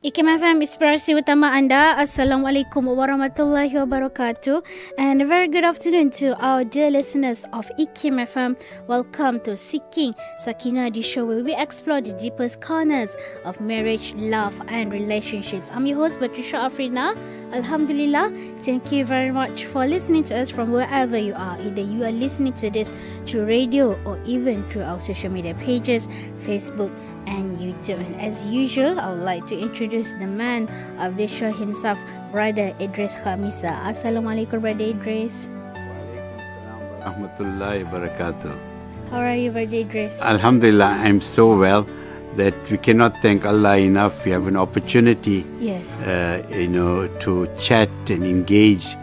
IKIM FM Inspirasi Utama Anda. Assalamualaikum warahmatullahi wabarakatuh. And a very good afternoon to our dear listeners of IKIM FM. Welcome to Seeking Sakinah, the show where we explore the deepest corners of marriage, love and relationships. I'm your host, Patricia Afrina. Alhamdulillah. Thank you very much for listening to us from wherever you are. Either you are listening to this through radio or even through our social media pages, Facebook and YouTube. And as usual, I would like to introduce the man of this show himself, Brother Edris Khamissa. Assalamualaikum, Brother Edris. Rahmatullahi barakatuh. How are you, Brother Edris? Alhamdulillah, I'm so well that we cannot thank Allah enough. We have an opportunity, Yes. To chat and engage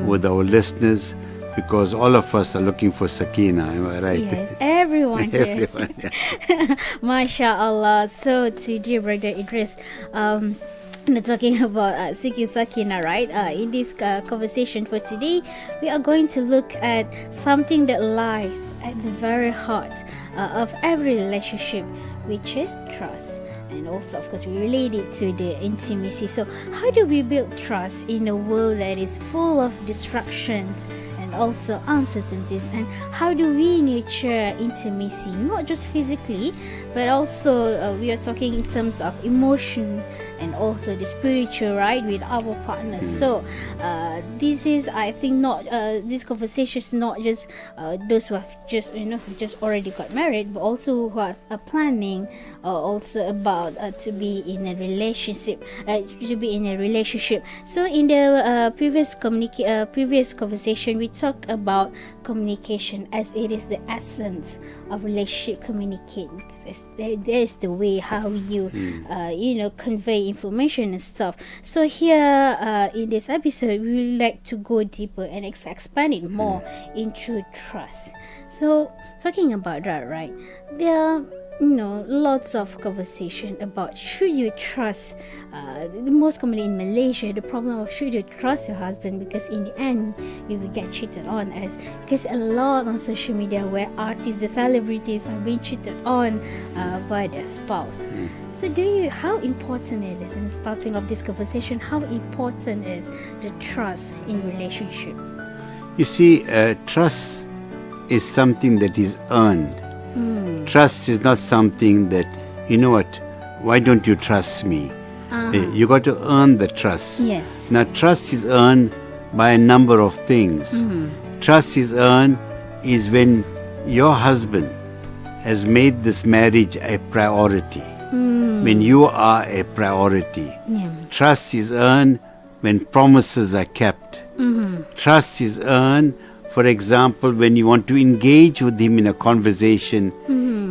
with our listeners, because all of us are looking for Sakinah. Am I right? Yes, everyone here. Everyone, yeah. MashaAllah. So today, Brother Idris, we're talking about seeking Sakinah, right? In this conversation for today, we are going to look at something that lies at the very heart of every relationship, which is trust. And also, of course, we relate it to the intimacy. So how do we build trust in a world that is full of distractions and also uncertainties? And how do we nurture intimacy, not just physically, but also we are talking in terms of emotion and also the spiritual, right, with our partners. So this is, I think, not this conversation is not just those who have just already got married, but also who are planning also about to be in a relationship. So in the previous conversation, we talked about communication as it is the essence of relationship. Communicate, because that is the way how you convey information and stuff. So here in this episode, we would like to go deeper and expand it more into trust. So talking about that, right, there are lots of conversation about should you trust, most commonly in Malaysia, the problem of should you trust your husband, because in the end you will get cheated on, because a lot on social media where artists, the celebrities are being cheated on by their spouse. So how important it is, in the starting of this conversation, how important is the trust in relationship? You see, trust is something that is earned. Trust is not something that, why don't you trust me? You got to earn the trust. Yes. Now, trust is earned by a number of things. Trust is earned is when your husband has made this marriage a priority. When you are a priority. Yeah. Trust is earned when promises are kept. Trust is earned, for example, when you want to engage with him in a conversation,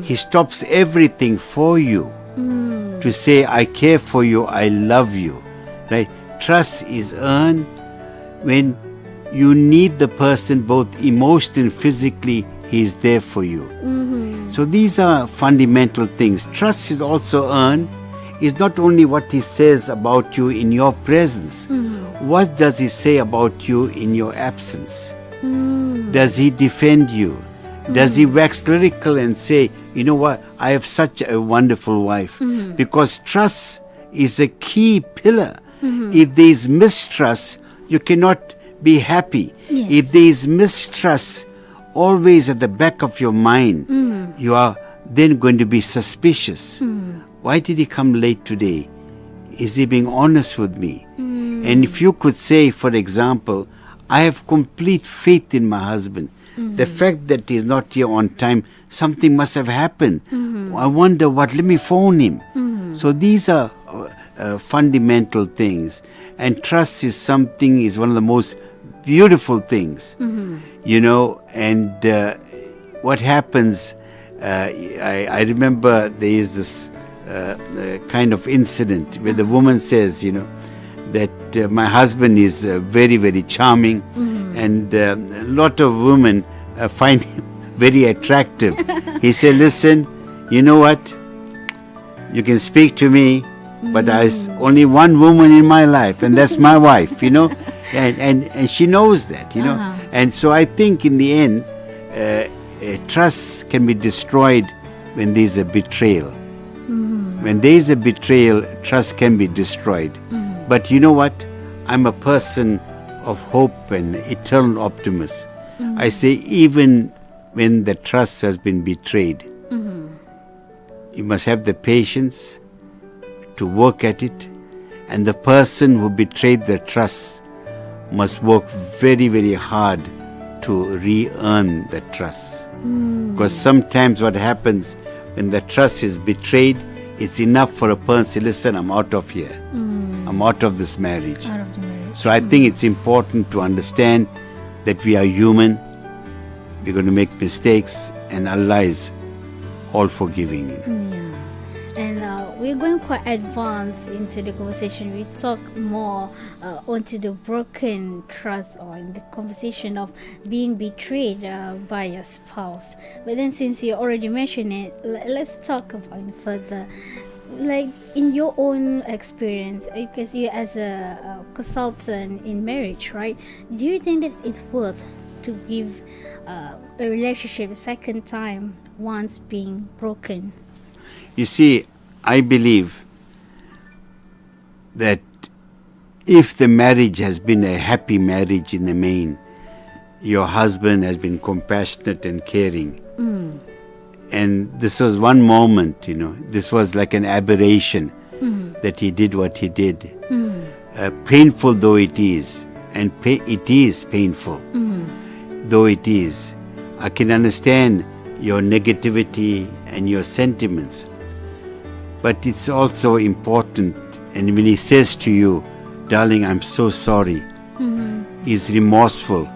he stops everything for you to say, I care for you, I love you. Right? Trust is earned when you need the person both emotionally and physically, he is there for you. So these are fundamental things. Trust is also earned is not only what he says about you in your presence. What does he say about you in your absence? Does he defend you? Does he wax lyrical and say, you know what, I have such a wonderful wife? Because trust is a key pillar. If there is mistrust, you cannot be happy. Yes. If there is mistrust always at the back of your mind, you are then going to be suspicious. Why did he come late today? Is he being honest with me? And if you could say, for example, I have complete faith in my husband. The fact that he's not here on time, something must have happened. I wonder what, let me phone him. So these are fundamental things. And trust is one of the most beautiful things. And what happens, I remember there is this kind of incident where the woman says, that my husband is very, very charming, and a lot of women find him very attractive. He said, listen, you know what? You can speak to me, but there's only one woman in my life, and that's my wife, and she knows that, And so I think in the end, trust can be destroyed when there's a betrayal. When there is a betrayal, trust can be destroyed. But you know what? I'm a person of hope and eternal optimist. I say even when the trust has been betrayed, you must have the patience to work at it, and the person who betrayed the trust must work very, very hard to re-earn the trust. Because sometimes what happens when the trust is betrayed, it's enough for a person to say, listen, I'm out of here. I'm out of this marriage. Out of the marriage. So I think it's important to understand that we are human, we're going to make mistakes, and Allah is all forgiving. And we're going quite advanced into the conversation. We talk more onto the broken trust, or in the conversation of being betrayed by your spouse. But then, since you already mentioned it, let's talk about it further. Like in your own experience, because you as a consultant in marriage, right? Do you think that it's worth to give a relationship a second time once being broken? You see, I believe that if the marriage has been a happy marriage in the main, your husband has been compassionate and caring, and this was one moment, this was like an aberration that he did what he did. Painful though it is, and it is painful, though it is, I can understand your negativity and your sentiments. But it's also important, and when he says to you, darling, I'm so sorry, he's remorseful,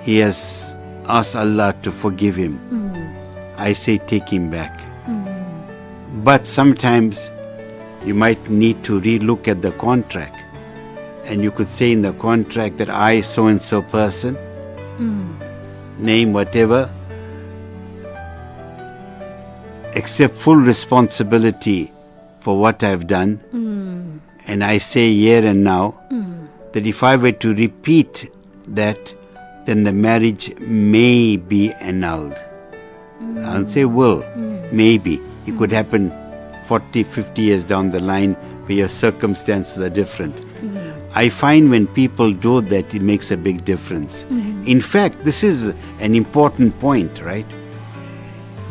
he has asked Allah to forgive him, I say take him back. But sometimes you might need to re-look at the contract, and you could say in the contract that I, so-and-so person, name whatever, accept full responsibility for what I've done, and I say here and now that if I were to repeat that, then the marriage may be annulled. I'll say will, maybe. It could happen 40, 50 years down the line where your circumstances are different. I find when people do that, it makes a big difference. In fact, this is an important point, right?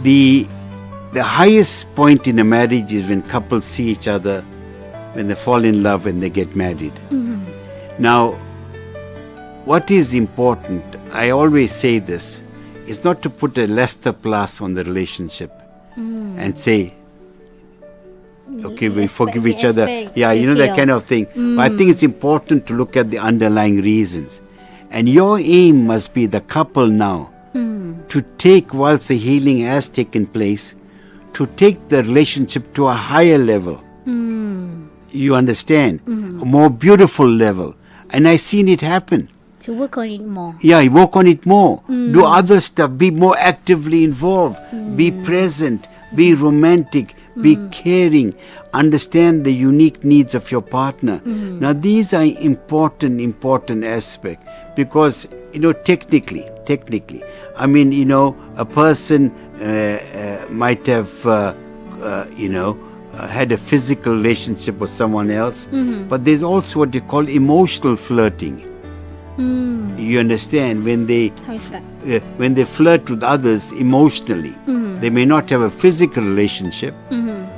The highest point in a marriage is when couples see each other, when they fall in love, and they get married. Now, what is important, I always say this, is not to put a lesser plus on the relationship and say, okay, we forgive each other. Yeah, that kind of thing. But I think it's important to look at the underlying reasons. And your aim must be the couple now to take, whilst the healing has taken place, to take the relationship to a higher level. You understand? A more beautiful level. And I've seen it happen. To work on it more. Yeah, work on it more. Do other stuff. Be more actively involved. Be present. Be romantic. Be caring. Understand the unique needs of your partner. Now, these are important aspects, because, technically, I mean, a person might have, had a physical relationship with someone else, but there's also what they call emotional flirting. You understand? When they How is that? when they flirt with others emotionally, they may not have a physical relationship,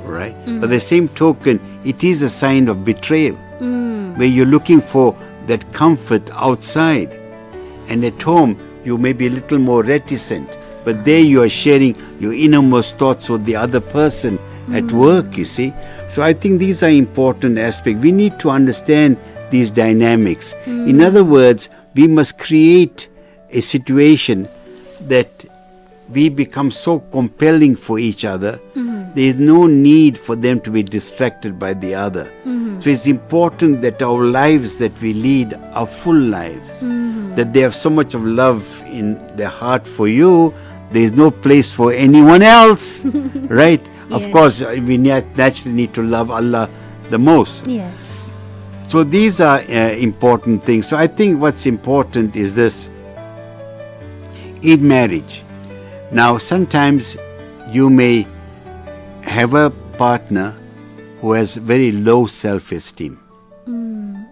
right? But the same token, it is a sign of betrayal, where you're looking for that comfort outside, and at home you may be a little more reticent, but there you are sharing your innermost thoughts with the other person at work, you see. So I think these are important aspects. We need to understand these dynamics. In other words, we must create a situation that we become so compelling for each other, there is no need for them to be distracted by the other. So it's important that our lives that we lead are full lives, that they have so much of love in their heart for you, there is no place for anyone else, right? Of course, we naturally need to love Allah the most. Yes. So these are important things. So I think what's important is this, in marriage. Now, sometimes you may have a partner who has very low self-esteem.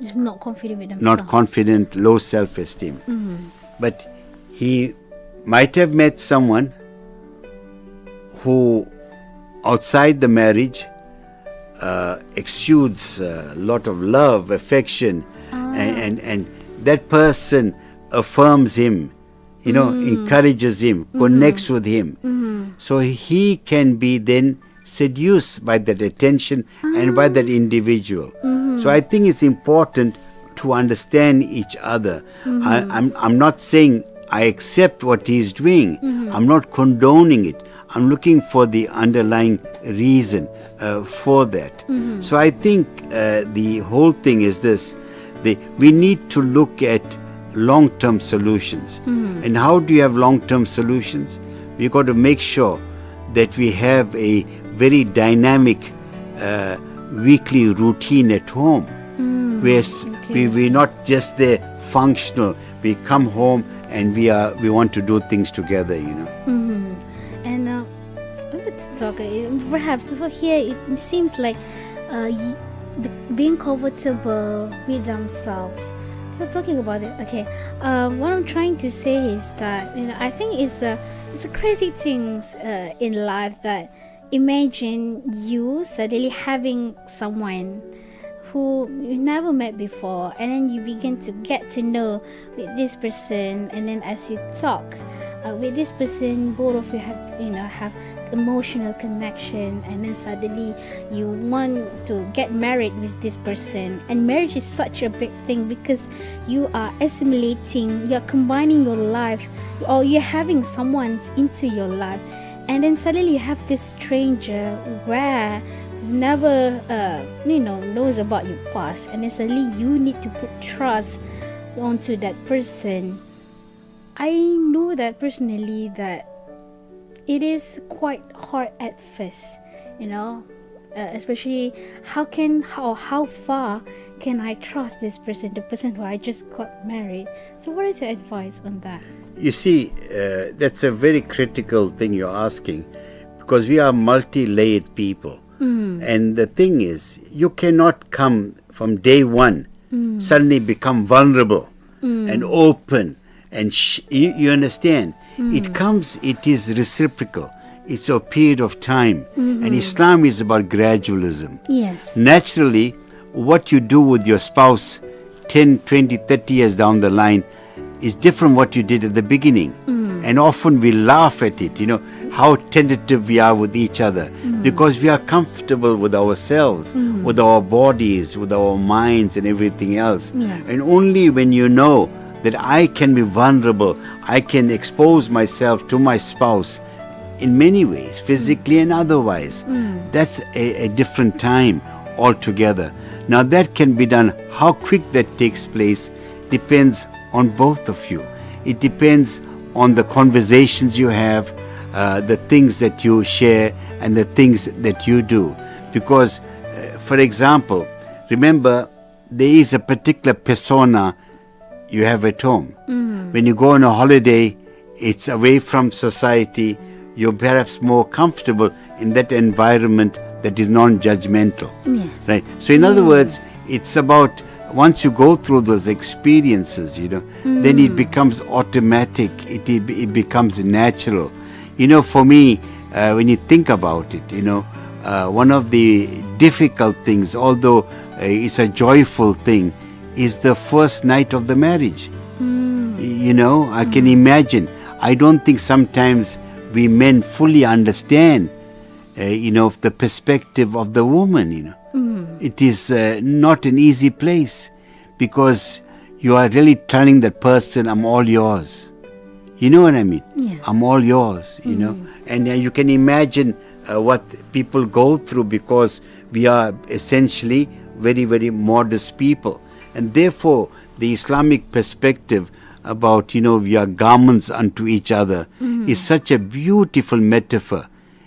Is not confident with themselves. Not confident, low self-esteem. But he might have met someone who outside the marriage exudes a lot of love, affection, and that person affirms him, encourages him, connects with him. So he can be then seduced by that attention and by that individual. So I think it's important to understand each other. I'm not saying I accept what he's doing. I'm not condoning it. I'm looking for the underlying reason for that. So I think the whole thing is this. We need to look at long-term solutions. And how do you have long-term solutions? We've got to make sure that we have a very dynamic weekly routine at home. We're not just there functional. We come home and we want to do things together, And let's talk. Perhaps over here it seems like being comfortable with themselves. So talking about it, okay. What I'm trying to say is that I think it's a crazy thing in life that imagine you suddenly having someone who you've never met before, and then you begin to get to know with this person, and then as you talk with this person, both of you have emotional connection, and then suddenly you want to get married with this person. And marriage is such a big thing because you are assimilating, you're combining your life, or you're having someone into your life, and then suddenly you have this stranger where never knows about your past, and then suddenly you need to put trust onto that person. I know that personally that it is quite hard at first, especially how far can I trust this person, the person who I just got married. So what is your advice on that? You see, that's a very critical thing you're asking, because we are multi-layered people. And the thing is, you cannot come from day one, suddenly become vulnerable and open, and you understand. It is reciprocal. It's a period of time. And Islam is about gradualism. Yes. Naturally, what you do with your spouse 10, 20, 30 years down the line is different what you did at the beginning. And often we laugh at it, how tentative we are with each other, because we are comfortable with ourselves, with our bodies, with our minds and everything else. And only when you know that I can be vulnerable, I can expose myself to my spouse in many ways, physically and otherwise, that's a different time altogether. Now that can be done. How quick that takes place depends on both of you. It depends on the conversations you have, the things that you share, and the things that you do. Because, for example, remember, there is a particular persona you have at home. When you go on a holiday, it's away from society. You're perhaps more comfortable in that environment that is non-judgmental. Yes. Right? So in other words, it's about once you go through those experiences, then it becomes automatic. It becomes natural. For me, when you think about it, one of the difficult things, although it's a joyful thing, is the first night of the marriage. I can imagine. I don't think sometimes we men fully understand, the perspective of the woman, It is not an easy place, because you are really telling that person, I'm all yours. You know what I mean? Yeah. I'm all yours, And you can imagine what people go through, because we are essentially very, very modest people. And therefore, the Islamic perspective about, we are garments unto each other is such a beautiful metaphor.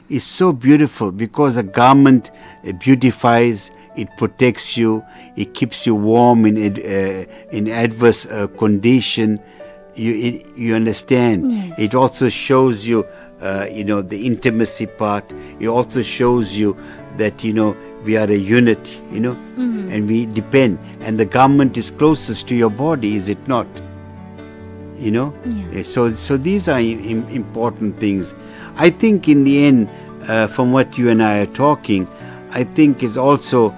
It's so beautiful, because a garment beautifies, it protects you, it keeps you warm in adverse condition. You understand? Yes. It also shows you, the intimacy part. It also shows you that, we are a unit, and we depend. And the government is closest to your body, is it not? So these are important things. I think in the end, from what you and I are talking, I think is also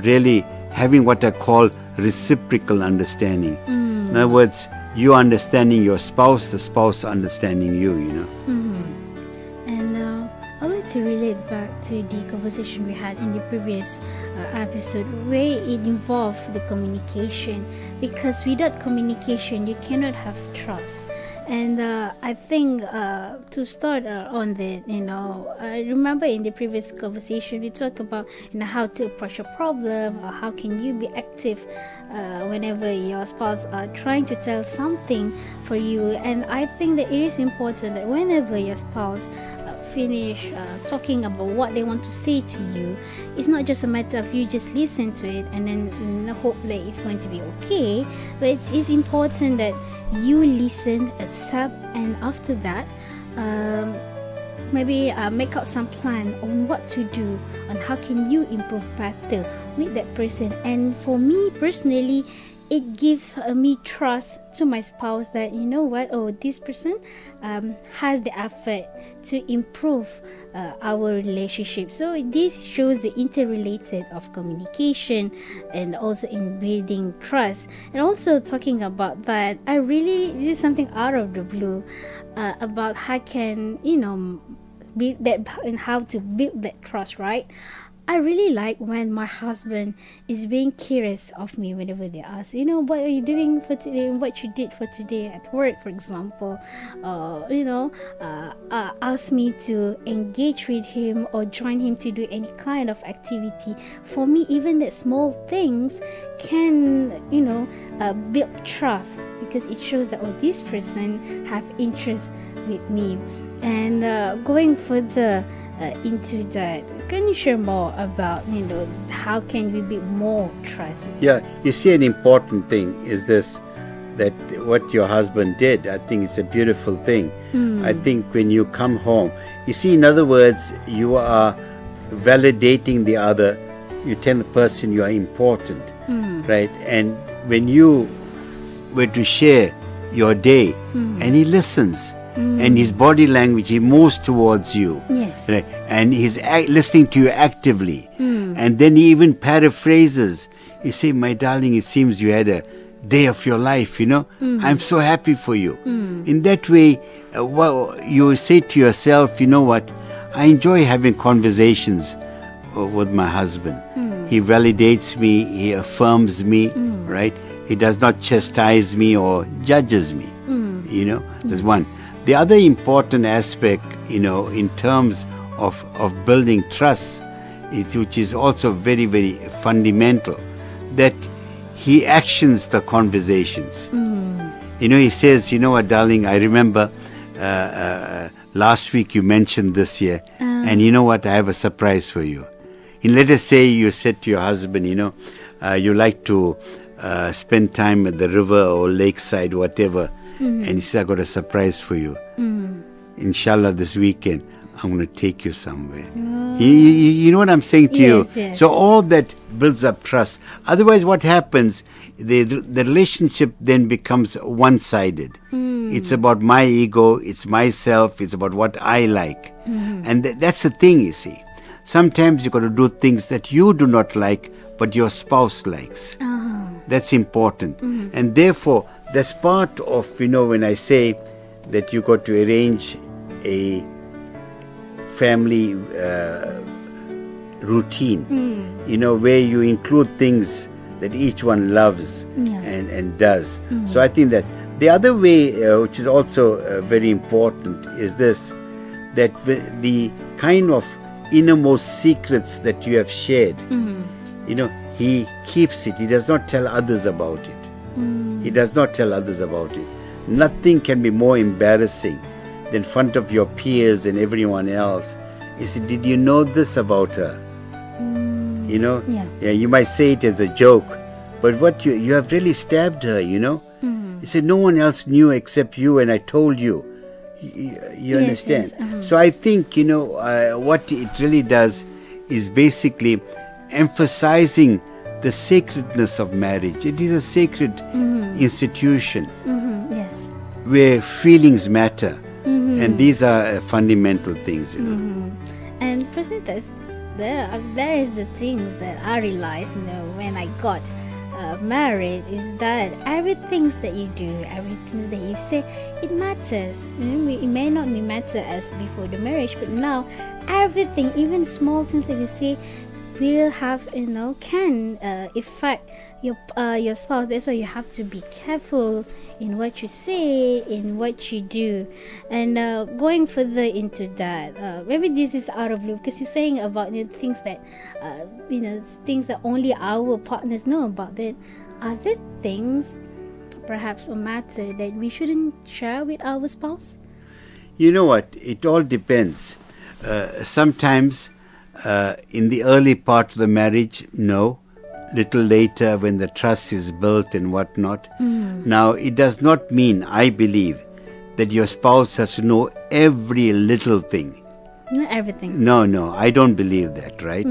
really having what I call reciprocal understanding. In other words, you understanding your spouse, the spouse understanding you, And I'd like to relate back to the conversation we had in the previous episode where it involved the communication, because without communication you cannot have trust. And I think to start on that, I remember in the previous conversation we talked about how to approach a problem, or how can you be active whenever your spouse are trying to tell something for you. And I think that it is important that whenever your spouse finish talking about what they want to say to you, it's not just a matter of you just listen to it and then hope that it's going to be okay, but it is important that you listen, accept, and after that maybe make out some plan on what to do, on how can you improve better with that person. And for me personally, it gives me trust to my spouse that this person has the effort to improve our relationship. So this shows the interrelated of communication and also in building trust. And also talking about that, I really did something out of the blue about how can build that and how to build that trust, right? I really like when my husband is being curious of me whenever they ask, what are you doing for today, what you did for today at work, for example. Ask me to engage with him or join him to do any kind of activity. For me, even the small things can, build trust, because it shows that this person have interest with me. And going further into that, can you share more about how can we build more trust? Yeah, you see, an important thing is this, that what your husband did, I think it's a beautiful thing. I think when you come home, you see, in other words, you are validating the other. You tell the person you are important, right? And when you were to share your day and he listens, and his body language, he moves towards you. Yes. Right? And he's listening to you actively. And then he even paraphrases. You say, my darling, it seems you had a day of your life, I'm so happy for you. In that way, you say to yourself, I enjoy having conversations with my husband. He validates me, he affirms me, right? He does not chastise me or judges me. There's one. The other important aspect, in terms of building trust, which is also very, very fundamental, that he actions the conversations. He says, what, darling, I remember last week you mentioned this here, and you know what, I have a surprise for you. And let us say you said to your husband, you like to spend time at the river or lakeside, whatever. And he says, I got a surprise for you. Inshallah, this weekend, I'm going to take you somewhere. You know what I'm saying to you? Yes. So all that builds up trust. Otherwise, what happens, the relationship then becomes one-sided. It's about my ego, it's myself, it's about what I like. And that's the thing, you see. Sometimes you got to do things that you do not like, but your spouse likes. That's important. And therefore, that's part of, when I say that you got to arrange a family routine, where you include things that each one loves and does. So I think that the other way, which is also very important, is this, that the kind of innermost secrets that you have shared, he keeps it. He does not tell others about it. He does not tell others about it. Nothing can be more embarrassing than in front of your peers and everyone else. You say, did you know this about her? Yeah, you might say it as a joke, but what you have really stabbed her, You said, no one else knew except you, and I told you. You understand? Yes. So I think, what it really does is basically emphasizing the sacredness of marriage. It is a sacred institution Yes. where feelings matter, and these are fundamental things, you know. And presentas, there is the things that I realized, when I got married, is that everything that you do, everything that you say, it matters. It may not be matter as before the marriage, but now everything, even small things that you say, will have can affect your spouse. That's why you have to be careful in what you say, in what you do. And going further into that, maybe this is out of loop, because you're saying about things that things that only our partners know about. That are there things perhaps or matter that we shouldn't share with our spouse? You know what? It all depends. Sometimes in the early part of the marriage, no. Little later, when the trust is built and whatnot. Now, it does not mean, I believe, that your spouse has to know every little thing. Not everything. No, I don't believe that, right?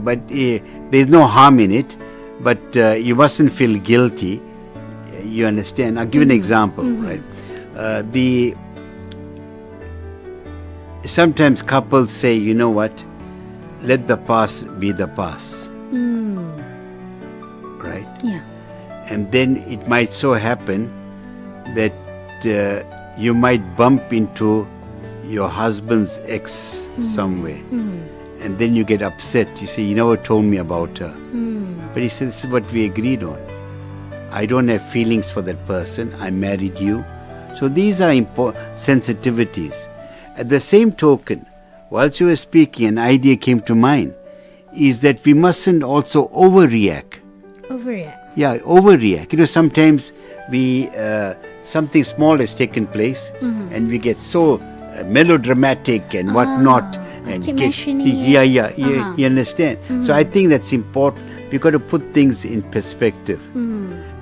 But there's no harm in it. But you mustn't feel guilty. You understand? I'll give you an example, right? Sometimes couples say, you know what? Let the past be the past. Right? Yeah. And then it might so happen that you might bump into your husband's ex somewhere. And then you get upset. You say, you never told me about her. But he said, this is what we agreed on. I don't have feelings for that person. I married you. So these are sensitivities. At the same token, whilst you were speaking, an idea came to mind, is that we mustn't also overreact. Overreact. Yeah, overreact. Sometimes we something small has taken place, and we get so melodramatic and whatnot, and keep get mentioning yeah. You understand? So I think that's important. We've got to put things in perspective.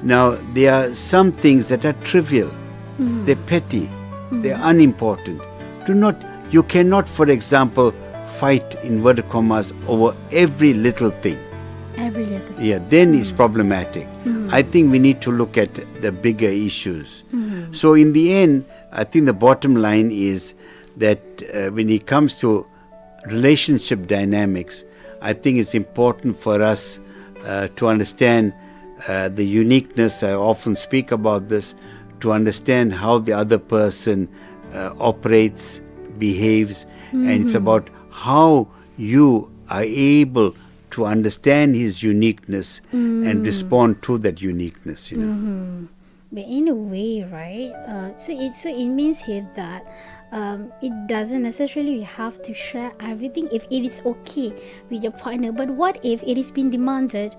Now there are some things that are trivial, they're petty, they're unimportant. You cannot, for example, fight inverted commas over every little thing. Every little thing. Yeah, then it's problematic. I think we need to look at the bigger issues. So in the end, I think the bottom line is that when it comes to relationship dynamics, I think it's important for us to understand the uniqueness. I often speak about this, to understand how the other person operates, behaves, and it's about how you are able to understand his uniqueness and respond to that uniqueness. But in a way, right? So it means here that it doesn't necessarily have to share everything if it is okay with your partner. But what if it is being demanded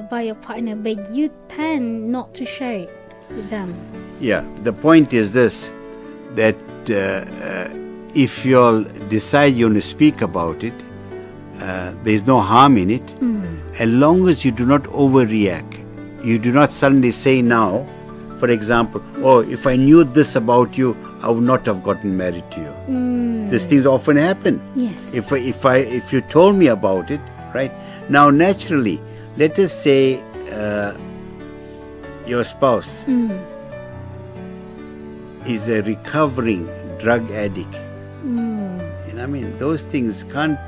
by your partner, but you tend not to share it with them? Yeah, the point is this, that if you all decide you want to speak about it, there is no harm in it, as long as you do not overreact. You do not suddenly say now, for example, oh, if I knew this about you, I would not have gotten married to you. These things often happen. Yes. If you told me about it, right? Now, naturally, let us say your spouse is a recovering drug addict. Those things can't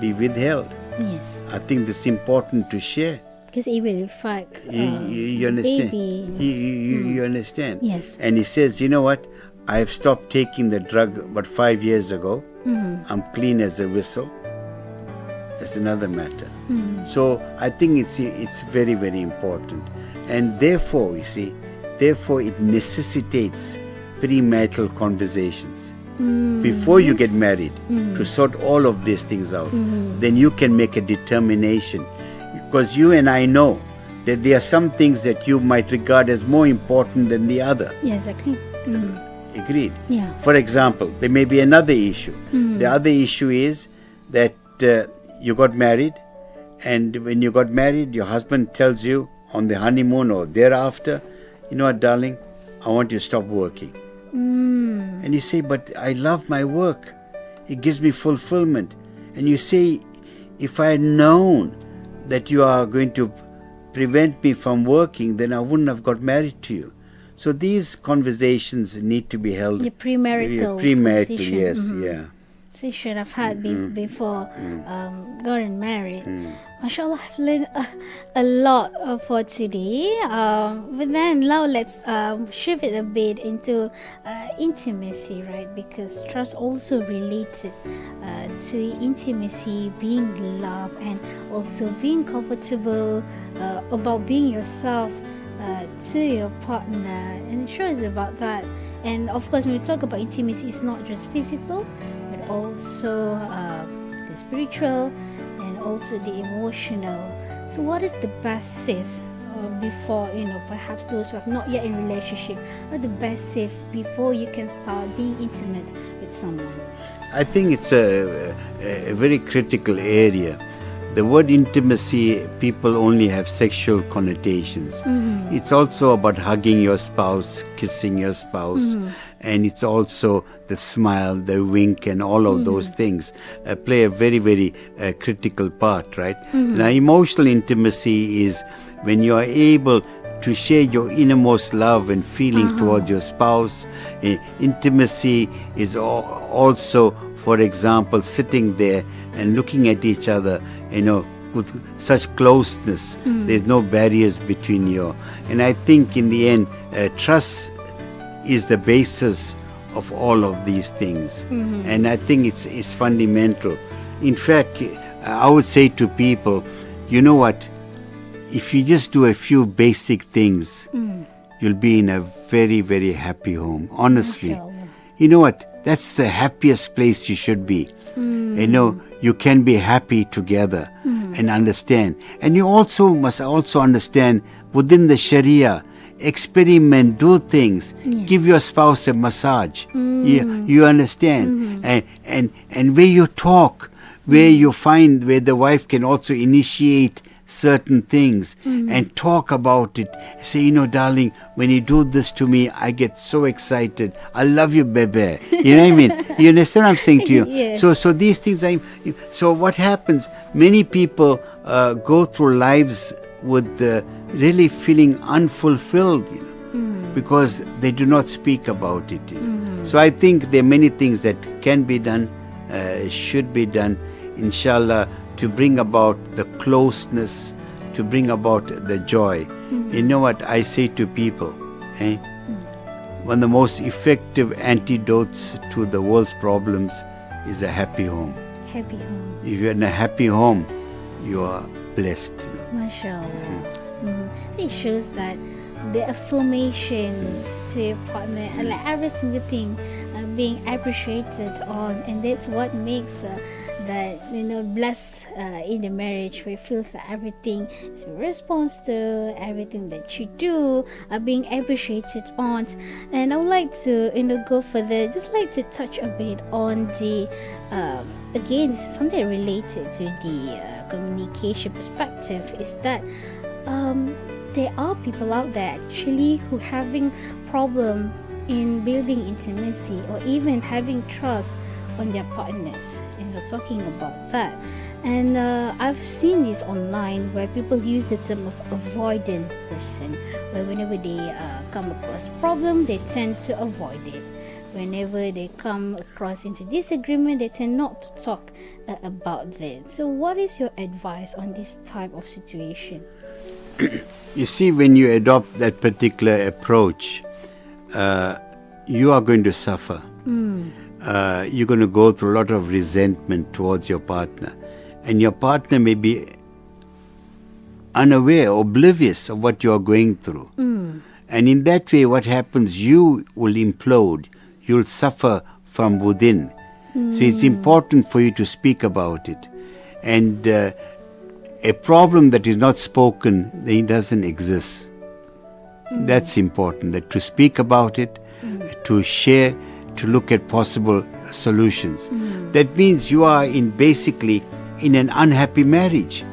be withheld. Yes. I think it's important to share. Because it will affect you understand? baby. You understand? Yes. And he says, you know what? I've stopped taking the drug about 5 years ago. I'm clean as a whistle. That's another matter. So I think it's very, very important. And therefore, you see, it necessitates premarital conversations. Before you get married, to sort all of these things out, then you can make a determination. Because you and I know that there are some things that you might regard as more important than the other. Yeah, exactly. Agreed? Yeah. For example, there may be another issue. The other issue is that you got married, and when you got married, your husband tells you on the honeymoon or thereafter, you know what, darling, I want you to stop working. And you say, but I love my work. It gives me fulfillment. And you say, If I had known that you are going to prevent me from working, then I wouldn't have got married to you. So these conversations need to be held. The premarital conversation. Yes, Mhm. yeah. So you should have had before getting married. MashaAllah, I've learned a lot for today. But then now let's shift it a bit into intimacy, right? Because trust also related to intimacy, being loved, and also being comfortable about being yourself to your partner. And it shows about that. And of course, when we talk about intimacy, it's not just physical, but also the spiritual and also the emotional. So what is the best safe before, perhaps those who have not yet in relationship, what the best safe before you can start being intimate with someone? I think it's a very critical area. The word intimacy, people only have sexual connotations. It's also about hugging your spouse, kissing your spouse, and it's also the smile, the wink, and all of those things play a very, very critical part, right? Now, emotional intimacy is when you are able to share your innermost love and feeling towards your spouse. Intimacy is also, for example, sitting there and looking at each other, with such closeness. There's no barriers between you. And I think in the end, trust is the basis of all of these things. And I think it's fundamental. In fact, I would say to people, you know what? If you just do a few basic things, you'll be in a very, very happy home. Honestly. MashaAllah. You know what? That's the happiest place you should be. You can be happy together and understand. And you also must understand within the Sharia, experiment, do things, give your spouse a massage. You understand? And where you talk, where you find where the wife can also initiate certain things and talk about it. Say, darling, when you do this to me, I get so excited. I love you, baby. You know what I mean? You understand what I'm saying to you? Yes. So these things, so what happens, many people go through lives with really feeling unfulfilled, because they do not speak about it. So I think there are many things that can be done, should be done, inshallah, to bring about the closeness, to bring about the joy. You know what I say to people? One of the most effective antidotes to the world's problems is a happy home. Happy home. If you're in a happy home, you are blessed. MashaAllah. It shows that the affirmation to your partner, and like every single thing being appreciated on, and that's what makes that blessed in the marriage, where it feels that everything is in response to everything that you do are being appreciated on. And I would like to go further, just like to touch a bit on the again, this is something related to the communication perspective, is that there are people out there actually who having problem in building intimacy or even having trust on their partners, and we're talking about that. And I've seen this online where people use the term of avoidant person, where whenever they come across problem, they tend to avoid it. Whenever they come across into disagreement, they tend not to talk about that. So what is your advice on this type of situation? You see, when you adopt that particular approach, you are going to suffer. You're going to go through a lot of resentment towards your partner, and your partner may be unaware, oblivious of what you are going through. And in that way, what happens, you will implode, you'll suffer from within. So it's important for you to speak about it. And a problem that is not spoken, it doesn't exist. That's important, that to speak about it, to share, to look at possible solutions. That means you are basically in an unhappy marriage.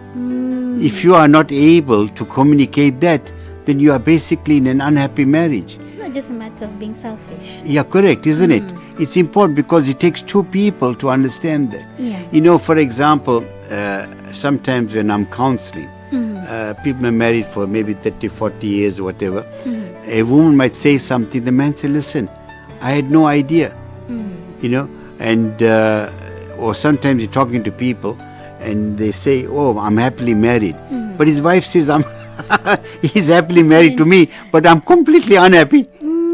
If you are not able to communicate that, then you are basically in an unhappy marriage. It's not just a matter of being selfish. Yeah, correct, isn't it? It's important because it takes two people to understand that. Yeah. You know, for example, sometimes when I'm counseling, people are married for maybe 30, 40 years or whatever. A woman might say something, the man say, listen, I had no idea. You know, and or sometimes you're talking to people and they say, oh, I'm happily married. But his wife says, he's happily married to me, but I'm completely unhappy.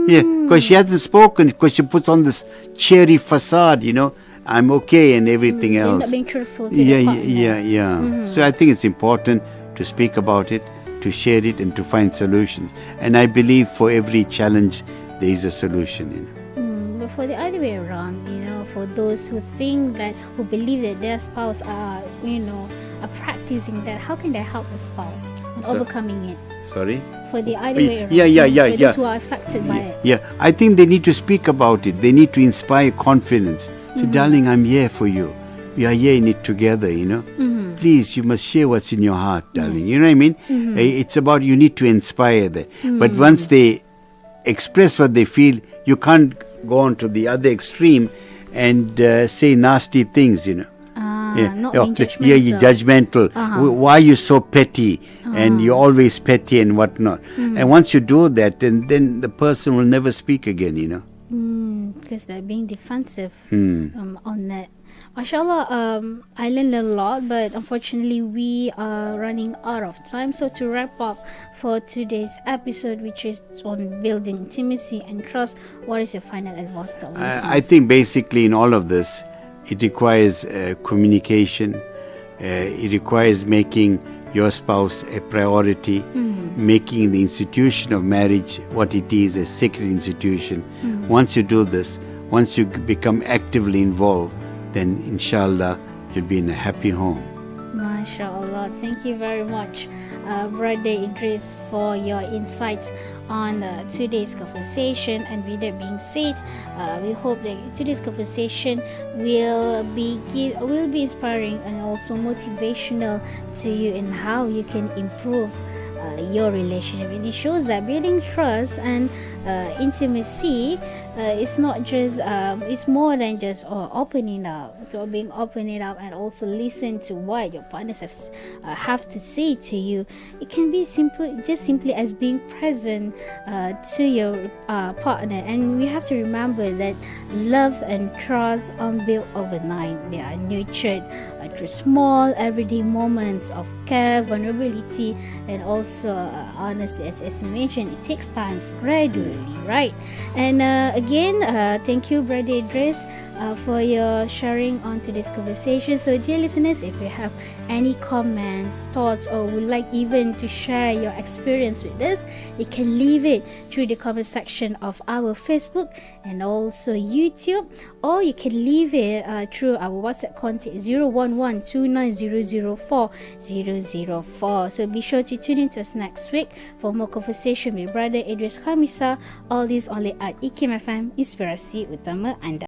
Yeah, because she hasn't spoken, because she puts on this cheery facade, you know, I'm okay and everything You're else. not being truthful to the partner. Yeah. So I think it's important to speak about it, to share it, and to find solutions. And I believe for every challenge, there is a solution, you know. But for the other way around, you know, for those who think that, who believe that their spouse are, you know, are practicing that, how can they help the spouse in overcoming it? Sorry? For the other way around, Yeah. for those who are affected by it. Yeah, I think they need to speak about it. They need to inspire confidence. Say, darling, I'm here for you. We are here in it together, you know. Please, you must share what's in your heart, darling. You know what I mean? It's about, you need to inspire them. But once they express what they feel, you can't go on to the other extreme and say nasty things, you know. Not being judgmental. Yeah, you're judgmental. Why are you so petty? And you're always petty and whatnot. And once you do that, then the person will never speak again, you know. Because they're being defensive on that. MashaAllah, I learned a lot, but unfortunately we are running out of time. So to wrap up for today's episode, which is on building intimacy and trust, what is your final advice to our listeners? I think basically in all of this, it requires communication. It requires making your spouse a priority, making the institution of marriage what it is, a sacred institution. Once you do this, once you become actively involved, then inshallah you'll be in a happy home. MashaAllah. Thank you very much, Brother Idris, for your insights on today's conversation. And with that being said, we hope that today's conversation will be inspiring and also motivational to you in how you can improve your relationship. And it shows that building trust and intimacy is not just it's more than just opening up, to being opening up and also listen to what your partners have to say to you. It can be simply as being present to your partner. And we have to remember that love and trust aren't built overnight. They are nurtured through small everyday moments of care, vulnerability, and also honesty. As you mentioned, it takes time, gradually, right? And again, thank you, Brother Idris, for your sharing on today's conversation. So dear listeners, if you have any comments, thoughts, or would like even to share your experience with us, you can leave it through the comment section of our Facebook and also YouTube, or you can leave it through our WhatsApp contact 011-29004004. So be sure to tune in to us next week for more conversation with Brother Edris Khamissa. All this only at IKIM FM, Inspirasi Utama Anda.